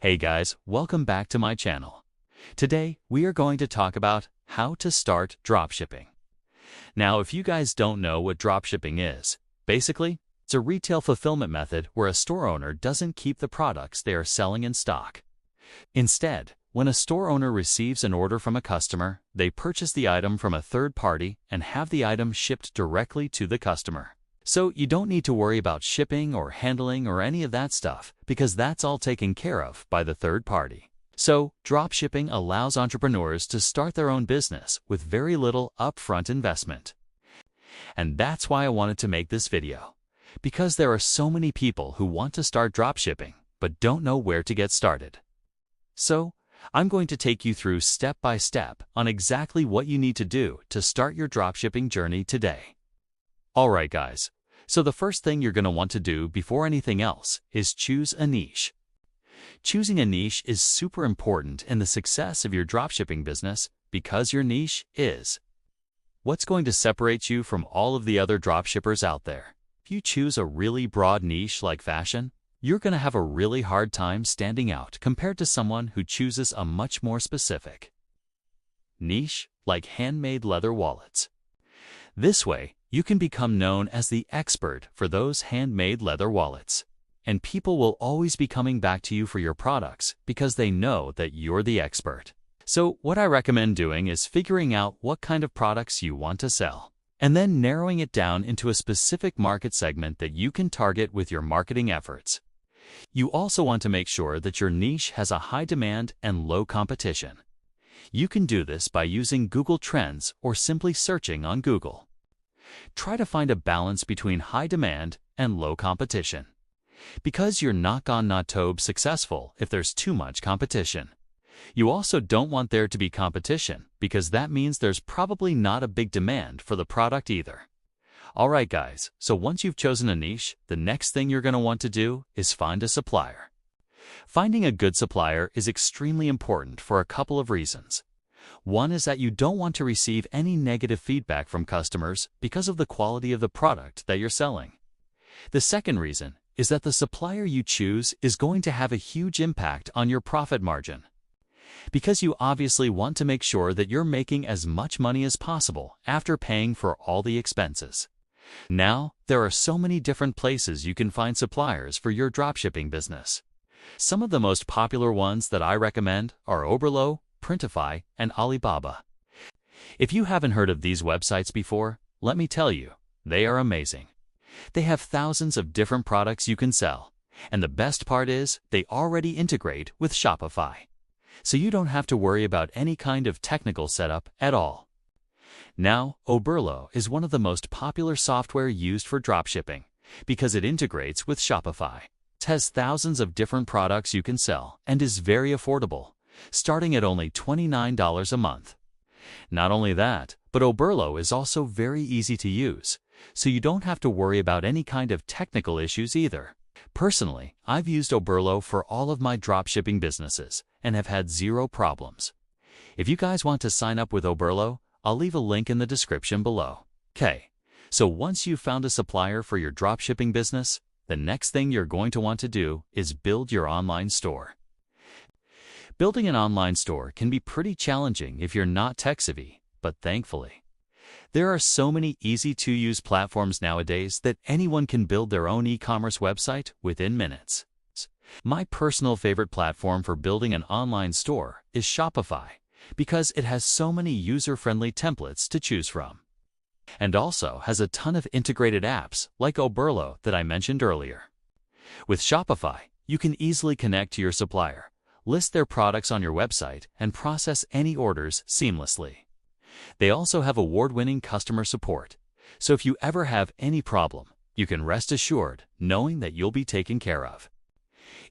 Hey guys, welcome back to my channel. Today, we are going to talk about how to start dropshipping. Now, if you guys don't know what dropshipping is, basically, it's a retail fulfillment method where a store owner doesn't keep the products they are selling in stock. Instead, when a store owner receives an order from a customer, they purchase the item from a third party and have the item shipped directly to the customer. So you don't need to worry about shipping or handling or any of that stuff because that's all taken care of by the third party. So dropshipping allows entrepreneurs to start their own business with very little upfront investment. And that's why I wanted to make this video, because there are so many people who want to start dropshipping but don't know where to get started. So I'm going to take you through step by step on exactly what you need to do to start your dropshipping journey today. Alright guys, so the first thing you're going to want to do before anything else is choose a niche. Choosing a niche is super important in the success of your dropshipping business because your niche is what's going to separate you from all of the other dropshippers out there. If you choose a really broad niche like fashion, you're going to have a really hard time standing out compared to someone who chooses a much more specific niche like handmade leather wallets. This way, you can become known as the expert for those handmade leather wallets. And people will always be coming back to you for your products because they know that you're the expert. So what I recommend doing is figuring out what kind of products you want to sell, and then narrowing it down into a specific market segment that you can target with your marketing efforts. You also want to make sure that your niche has a high demand and low competition. You can do this by using Google Trends or simply searching on Google. Try to find a balance between high demand and low competition, because you're not successful if there's too much competition. You also don't want there to be competition because that means there's probably not a big demand for the product either. Alright guys, so once you've chosen a niche, the next thing you're going to want to do is find a supplier. Finding a good supplier is extremely important for a couple of reasons. One is that you don't want to receive any negative feedback from customers because of the quality of the product that you're selling. The second reason is that the supplier you choose is going to have a huge impact on your profit margin, because you obviously want to make sure that you're making as much money as possible after paying for all the expenses. Now, there are so many different places you can find suppliers for your dropshipping business. Some of the most popular ones that I recommend are Oberlo, Printify, and Alibaba. If you haven't heard of these websites before, let me tell you, they are amazing. They have thousands of different products you can sell, and the best part is they already integrate with Shopify. So you don't have to worry about any kind of technical setup at all. Now, Oberlo is one of the most popular software used for dropshipping because it integrates with Shopify. It has thousands of different products you can sell and is very affordable, starting at only $29 a month. Not only that, but Oberlo is also very easy to use, so you don't have to worry about any kind of technical issues either. Personally, I've used Oberlo for all of my dropshipping businesses and have had zero problems. If you guys want to sign up with Oberlo, I'll leave a link in the description below. Okay, so once you've found a supplier for your dropshipping business, the next thing you're going to want to do is build your online store. Building an online store can be pretty challenging if you're not tech-savvy, but thankfully, there are so many easy-to-use platforms nowadays that anyone can build their own e-commerce website within minutes. My personal favorite platform for building an online store is Shopify because it has so many user-friendly templates to choose from, and also has a ton of integrated apps like Oberlo that I mentioned earlier. With Shopify, you can easily connect to your supplier, list their products on your website, and process any orders seamlessly. They also have award-winning customer support, so if you ever have any problem, you can rest assured knowing that you'll be taken care of.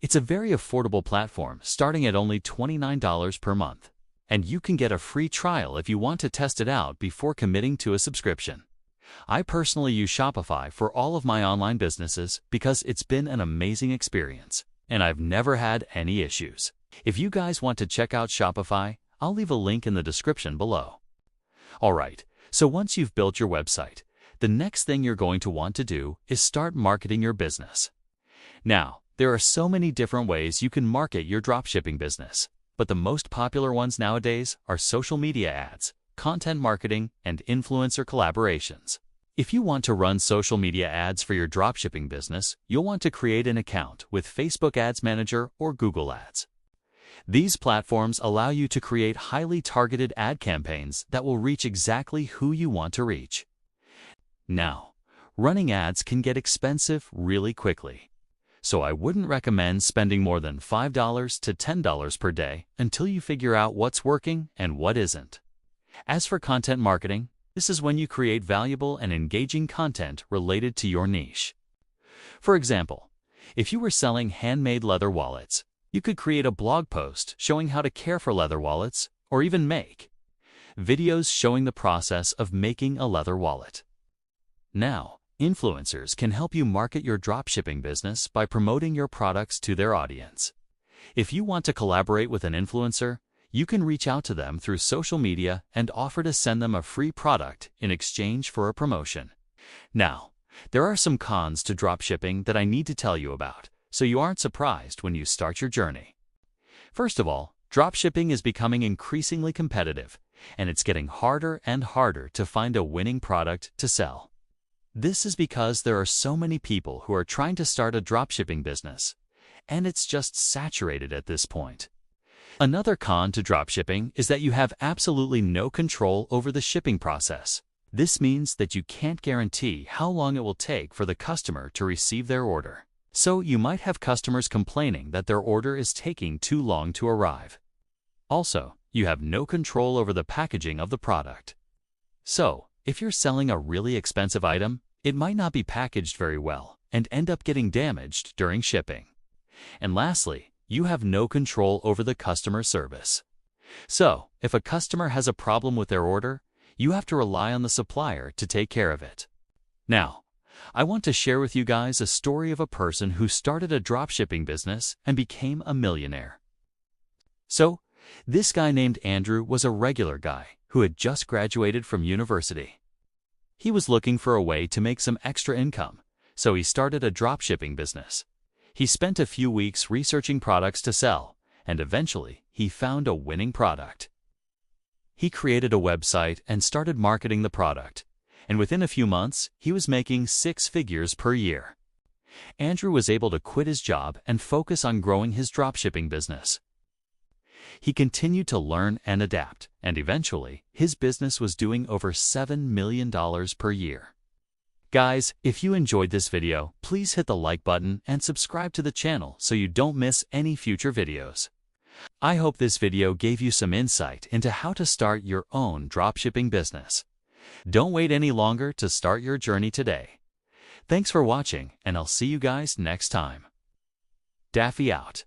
It's a very affordable platform starting at only $29 per month, and you can get a free trial if you want to test it out before committing to a subscription. I personally use Shopify for all of my online businesses because it's been an amazing experience, and I've never had any issues. If you guys want to check out Shopify, I'll leave a link in the description below. Alright, so once you've built your website, the next thing you're going to want to do is start marketing your business. Now, There are so many different ways you can market your dropshipping business, but the most popular ones nowadays are social media ads, content marketing, and influencer collaborations. If you want to run social media ads for your dropshipping business, you'll want to create an account with Facebook Ads Manager or Google Ads. These platforms allow you to create highly targeted ad campaigns that will reach exactly who you want to reach. Now, running ads can get expensive really quickly, so I wouldn't recommend spending more than $5 to $10 per day until you figure out what's working and what isn't. As for content marketing, this is when you create valuable and engaging content related to your niche. For example, if you were selling handmade leather wallets, you could create a blog post showing how to care for leather wallets, or even make videos showing the process of making a leather wallet. Now, influencers can help you market your dropshipping business by promoting your products to their audience. If you want to collaborate with an influencer, you can reach out to them through social media and offer to send them a free product in exchange for a promotion. Now, there are some cons to dropshipping that I need to tell you about, so you aren't surprised when you start your journey. First of all, dropshipping is becoming increasingly competitive, and it's getting harder and harder to find a winning product to sell. This is because there are so many people who are trying to start a dropshipping business, and it's just saturated at this point. Another con to dropshipping is that you have absolutely no control over the shipping process. This means that you can't guarantee how long it will take for the customer to receive their order. So you might have customers complaining that their order is taking too long to arrive. Also, you have no control over the packaging of the product. So, if you're selling a really expensive item, it might not be packaged very well and end up getting damaged during shipping. And lastly, you have no control over the customer service. So, if a customer has a problem with their order, you have to rely on the supplier to take care of it. Now, I want to share with you guys a story of a person who started a dropshipping business and became a millionaire. So, this guy named Andrew was a regular guy who had just graduated from university. He was looking for a way to make some extra income, so he started a dropshipping business. He spent a few weeks researching products to sell, and eventually he found a winning product. He created a website and started marketing the product, and within a few months, he was making 6 figures per year. Andrew was able to quit his job and focus on growing his dropshipping business. He continued to learn and adapt, and eventually, his business was doing over $7 million per year. Guys, if you enjoyed this video, please hit the like button and subscribe to the channel so you don't miss any future videos. I hope this video gave you some insight into how to start your own dropshipping business. Don't wait any longer to start your journey today. Thanks for watching, and I'll see you guys next time. Daffy out.